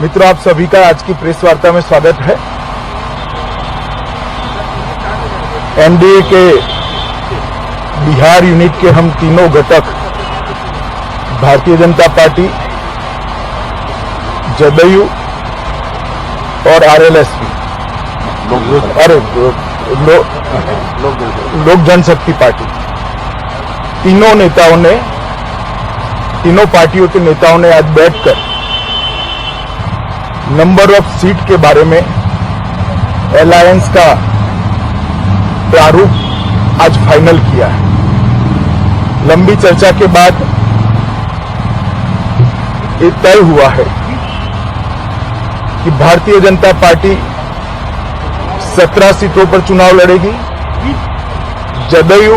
मित्रों, आप सभी का आज की प्रेस वार्ता में स्वागत है। एनडीए के बिहार यूनिट के हम तीनों घटक भारतीय जनता पार्टी, जदयू और आरएलएसपी लोक जनशक्ति पार्टी, तीनों पार्टियों के नेताओं ने आज बैठकर नंबर ऑफ सीट के बारे में अलायंस का प्रारूप आज फाइनल किया है। लंबी चर्चा के बाद ये तय हुआ है कि भारतीय जनता पार्टी 17 सीटों पर चुनाव लड़ेगी, जदयू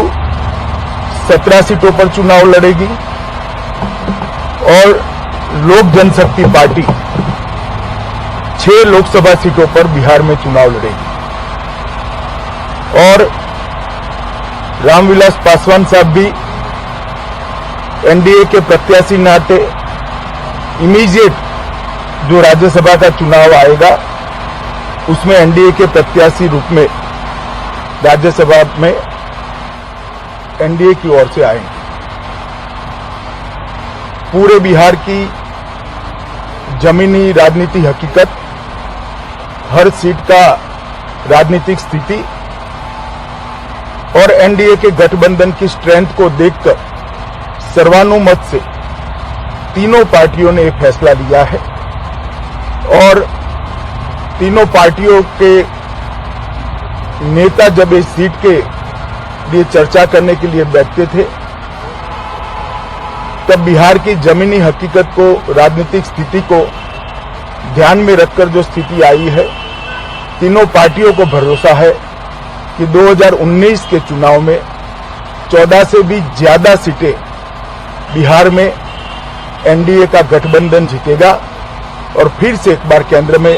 17 सीटों पर चुनाव लड़ेगी और लोक जनशक्ति पार्टी 6 लोकसभा सीटों पर बिहार में चुनाव लड़ेगी। और रामविलास पासवान साहब भी एनडीए के प्रत्याशी नाते इमीडिएट जो राज्यसभा का चुनाव आएगा उसमें एनडीए के प्रत्याशी रूप में राज्यसभा में एनडीए की ओर से आएंगे। पूरे बिहार की जमीनी राजनीति हकीकत, हर सीट का राजनीतिक स्थिति और एनडीए के गठबंधन की स्ट्रेंथ को देखकर सर्वानुमत से तीनों पार्टियों ने एक फैसला लिया है। और तीनों पार्टियों के नेता जब इस सीट के लिए चर्चा करने के लिए बैठते थे तब बिहार की जमीनी हकीकत को, राजनीतिक स्थिति को ध्यान में रखकर जो स्थिति आई है, तीनों पार्टियों को भरोसा है कि 2019 के चुनाव में 14 से भी ज्यादा सीटें बिहार में एनडीए का गठबंधन जीतेगा और फिर से एक बार केंद्र में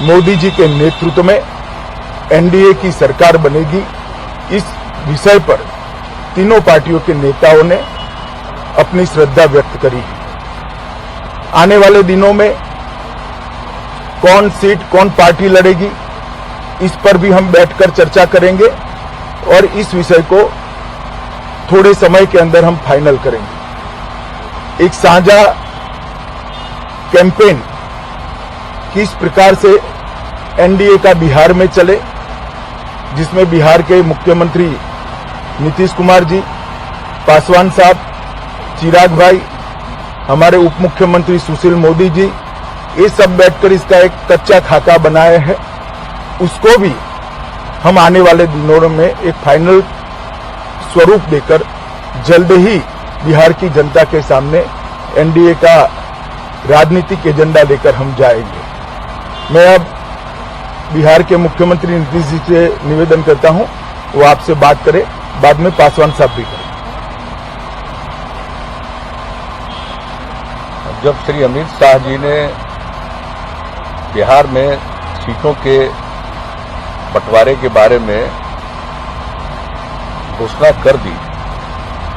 मोदी जी के नेतृत्व में एनडीए की सरकार बनेगी। इस विषय पर तीनों पार्टियों के नेताओं ने अपनी श्रद्धा व्यक्त करी। आने वाले दिनों में कौन सीट, कौन पार्टी लड़ेगी, इस पर भी हम बैठकर चर्चा करेंगे और इस विषय को थोड़े समय के अंदर हम फाइनल करेंगे। एक साझा कैंपेन किस प्रकार से एनडीए का बिहार में चले, जिसमें बिहार के मुख्यमंत्री नीतीश कुमार जी, पासवान साहब, चिराग भाई, हमारे उप मुख्यमंत्री सुशील मोदी जी, ये सब बैठकर इसका एक कच्चा खाका बनाए हैं। उसको भी हम आने वाले दिनों में एक फाइनल स्वरूप देकर जल्द ही बिहार की जनता के सामने एनडीए का राजनीतिक एजेंडा लेकर हम जाएंगे। मैं अब बिहार के मुख्यमंत्री नीतीश जी से निवेदन करता हूं वो आपसे बात करें, बाद में पासवान साहब भी करें। जब श्री अमित शाह जी ने बिहार में सीटों के बंटवारे के बारे में घोषणा कर दी,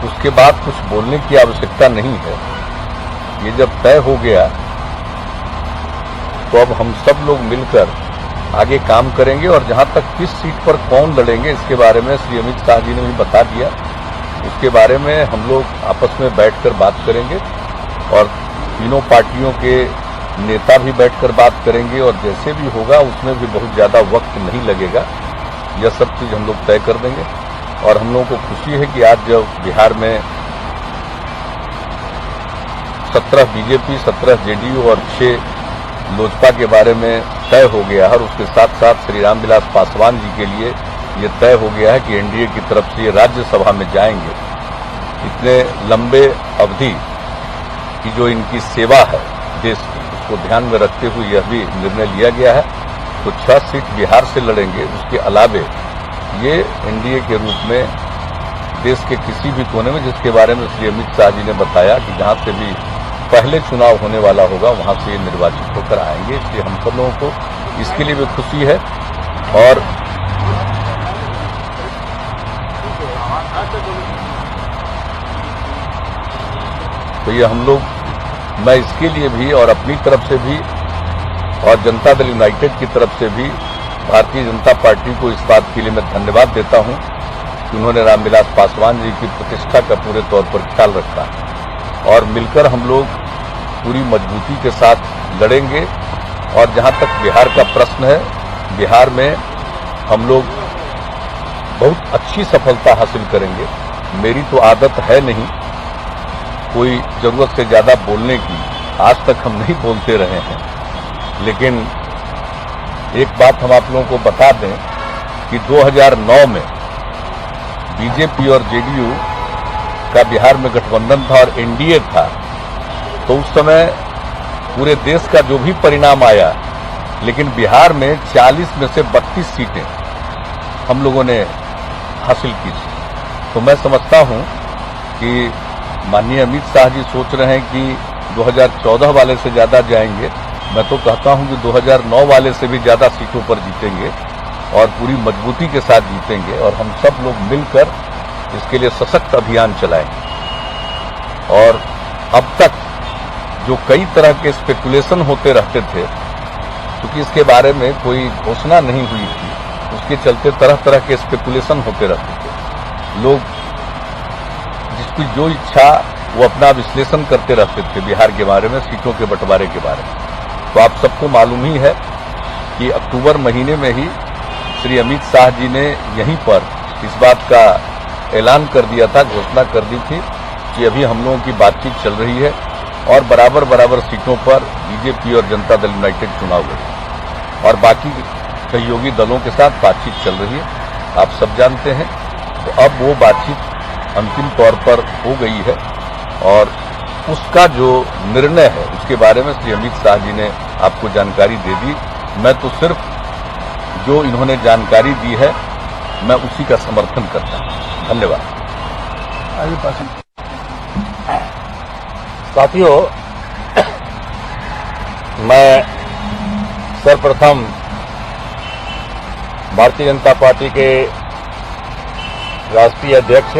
उसके बाद कुछ बोलने की आवश्यकता नहीं है। ये जब तय हो गया तो अब हम सब लोग मिलकर आगे काम करेंगे और जहां तक किस सीट पर कौन लड़ेंगे इसके बारे में श्री अमित शाह जी ने भी बता दिया। उसके बारे में हम लोग आपस में बैठकर बात करेंगे और तीनों पार्टियों के नेता भी बैठकर बात करेंगे और जैसे भी होगा उसमें भी बहुत ज्यादा वक्त नहीं लगेगा। यह सब चीज हम लोग तय कर देंगे और हम लोगों को खुशी है कि आज जब बिहार में 17 बीजेपी, 17 जेडीयू और 6 लोजपा के बारे में तय हो गया है और उसके साथ साथ श्री रामविलास पासवान जी के लिए ये तय हो गया है कि एनडीए की तरफ से ये राज्यसभा में जाएंगे। इतने लंबे अवधि की जो इनकी सेवा है देश की, उसको ध्यान में रखते हुए यह भी निर्णय लिया गया है। तो 6 सीट बिहार से लड़ेंगे। उसके अलावे ये एनडीए के रूप में देश के किसी भी कोने में, जिसके बारे में श्री अमित शाह जी ने बताया कि जहां से भी पहले चुनाव होने वाला होगा वहां से ये निर्वाचित होकर आएंगे। इसलिए हम सब लोगों को इसके लिए भी खुशी है। और तो ये हम लोग, मैं इसके लिए भी और अपनी तरफ से भी और जनता दल यूनाइटेड की तरफ से भी भारतीय जनता पार्टी को इस बात के लिए मैं धन्यवाद देता हूं कि उन्होंने रामविलास पासवान जी की प्रतिष्ठा का पूरे तौर पर ख्याल रखा और मिलकर हम लोग पूरी मजबूती के साथ लड़ेंगे। और जहां तक बिहार का प्रश्न है, बिहार में हम लोग बहुत अच्छी सफलता हासिल करेंगे। मेरी तो आदत है नहीं कोई जरूरत से ज्यादा बोलने की, आज तक हम नहीं बोलते रहे हैं, लेकिन एक बात हम आप लोगों को बता दें कि 2009 में बीजेपी और जेडीयू का बिहार में गठबंधन था और एनडीए था, तो उस समय पूरे देश का जो भी परिणाम आया, लेकिन बिहार में 40 में से 32 सीटें हम लोगों ने हासिल की थी। तो मैं समझता हूं कि माननीय अमित शाह जी सोच रहे हैं कि 2014 वाले से ज्यादा जाएंगे। मैं तो कहता हूं कि 2009 वाले से भी ज्यादा सीटों पर जीतेंगे और पूरी मजबूती के साथ जीतेंगे और हम सब लोग मिलकर इसके लिए सशक्त अभियान चलाएंगे। और अब तक जो कई तरह के स्पेकुलेशन होते रहते थे, क्योंकि इसके बारे में कोई घोषणा नहीं हुई थी, उसके चलते तरह तरह के स्पेकुलेशन होते रहते थे। लोग जिसकी जो इच्छा वो अपना विश्लेषण करते रहते थे बिहार के बारे में, सीटों के बंटवारे के बारे में। तो आप सबको मालूम ही है कि अक्टूबर महीने में ही श्री अमित शाह जी ने यहीं पर इस बात का ऐलान कर दिया था, घोषणा कर दी थी कि अभी हम लोगों की बातचीत चल रही है और बराबर बराबर सीटों पर बीजेपी और जनता दल यूनाइटेड चुनाव लड़े और बाकी सहयोगी दलों के साथ बातचीत चल रही है, आप सब जानते हैं। तो अब वो बातचीत अंतिम तौर पर हो गई है और उसका जो निर्णय है उसके बारे में श्री अमित शाह जी ने आपको जानकारी दे दी। मैं तो सिर्फ जो इन्होंने जानकारी दी है मैं उसी का समर्थन करता हूं। धन्यवाद। साथियों, मैं सर्वप्रथम भारतीय जनता पार्टी के राष्ट्रीय अध्यक्ष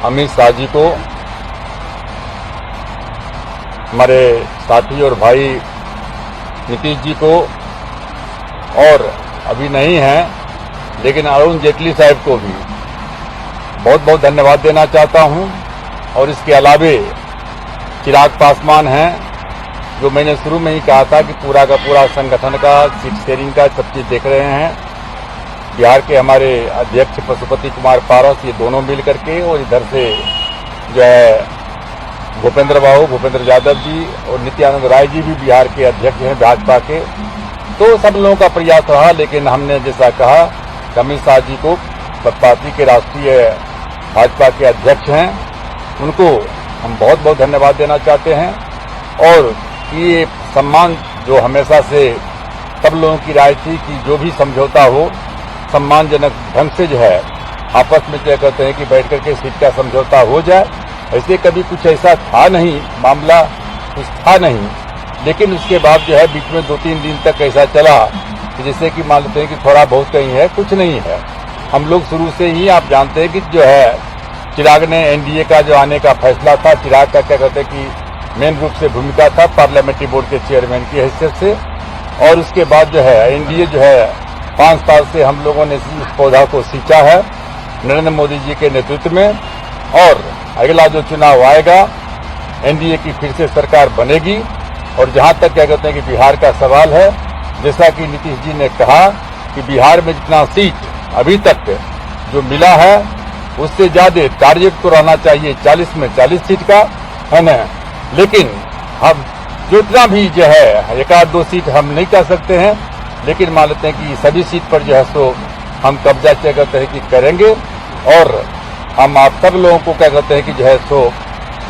अमित शाह जी को, हमारे साथी और भाई नीतीश जी को, और अभी नहीं हैं लेकिन अरुण जेटली साहब को भी बहुत बहुत धन्यवाद देना चाहता हूं। और इसके अलावे चिराग पासवान हैं, जो मैंने शुरू में ही कहा था कि पूरा का पूरा संगठन का सीट शेयरिंग का सब चीज देख रहे हैं। बिहार के हमारे अध्यक्ष पशुपति कुमार पारस, ये दोनों मिल करके, और इधर से जो है भूपेंद्र यादव जी और नित्यानंद राय जी भी बिहार के अध्यक्ष हैं भाजपा के। तो सब लोगों का प्रयास रहा, लेकिन हमने जैसा कहा अमित शाह जी को पार्टी के राष्ट्रीय भाजपा के अध्यक्ष हैं, उनको हम बहुत बहुत धन्यवाद देना चाहते हैं। और ये सम्मान जो हमेशा से सब लोगों की राय थी कि जो भी समझौता हो सम्मानजनक ढंग से जो है आपस में क्या कहते हैं कि बैठ करके सीट का समझौता हो जाए। ऐसे कभी कुछ ऐसा था नहीं, मामला कुछ था नहीं, लेकिन उसके बाद जो है बीच में 2-3 दिन तक ऐसा चला कि जैसे कि मान लेते हैं कि थोड़ा बहुत कहीं है, कुछ नहीं है। हम लोग शुरू से ही आप जानते हैं कि जो है चिराग ने एनडीए का जो आने का फैसला था, चिराग का क्या कहते हैं कि मेन रूप से भूमिका था पार्लियामेंट्री बोर्ड के चेयरमैन की हैसियत से। और उसके बाद जो है एनडीए जो है 5 साल से हम लोगों ने इस पौधा को सींचा है नरेंद्र मोदी जी के नेतृत्व में। और अगला जो चुनाव आएगा एनडीए की फिर से सरकार बनेगी। और जहां तक क्या कहते हैं कि बिहार का सवाल है, जैसा कि नीतीश जी ने कहा कि बिहार में जितना सीट अभी तक जो मिला है उससे ज्यादा टारगेट तो रहना चाहिए 40 में 40 सीट का, है ना। लेकिन हम जितना भी जो है 1-2 सीट हम नहीं कर सकते हैं, लेकिन मान लेते हैं कि सभी सीट पर जो है सो हम कब्जा क्या कहते हैं कि करेंगे। और हम आप सब लोगों को क्या कहते हैं कि जो है सो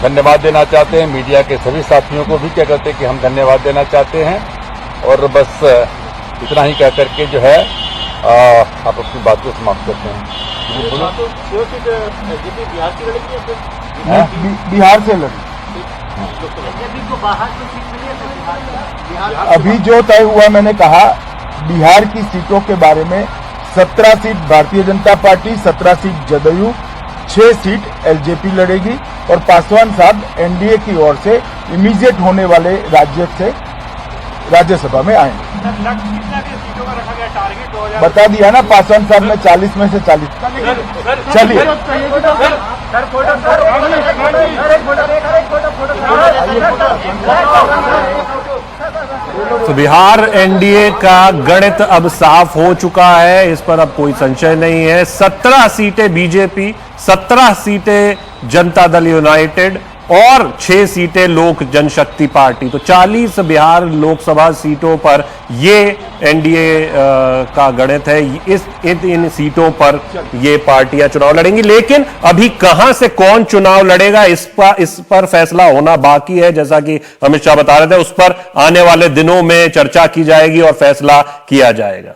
धन्यवाद देना चाहते हैं, मीडिया के सभी साथियों को भी क्या कहते हैं कि हम धन्यवाद देना चाहते हैं। और बस इतना ही कह करके जो है आप अपनी बात को समाप्त करते हैं। बिहार से लड़ी। अभी जो तय हुआ, मैंने कहा बिहार की सीटों के बारे में 17 seat Bharatiya Janata party, 17 seat JDU, 6 seat LJP लड़ेगी। और पासवान साहब एनडीए की ओर से इमीडिएट होने वाले राज्य से राज्यसभा में आएंगे। कितना सीटों का रखा गया टारगेट 2000? बता दिया ना पासवान साहब ने 40 में से 40। चलिए तो बिहार एनडीए का गणित अब साफ हो चुका है, इस पर अब कोई संशय नहीं है। 17 सीटें बीजेपी, 17 सीटें जनता दल यूनाइटेड और 6 सीटें लोक जनशक्ति पार्टी। तो 40 बिहार लोकसभा सीटों पर ये एनडीए का गणित है। इन सीटों पर ये पार्टियां चुनाव लड़ेंगी, लेकिन अभी कहां से कौन चुनाव लड़ेगा इस पर फैसला होना बाकी है। जैसा कि अमित शाह बता रहे थे, उस पर आने वाले दिनों में चर्चा की जाएगी और फैसला किया जाएगा।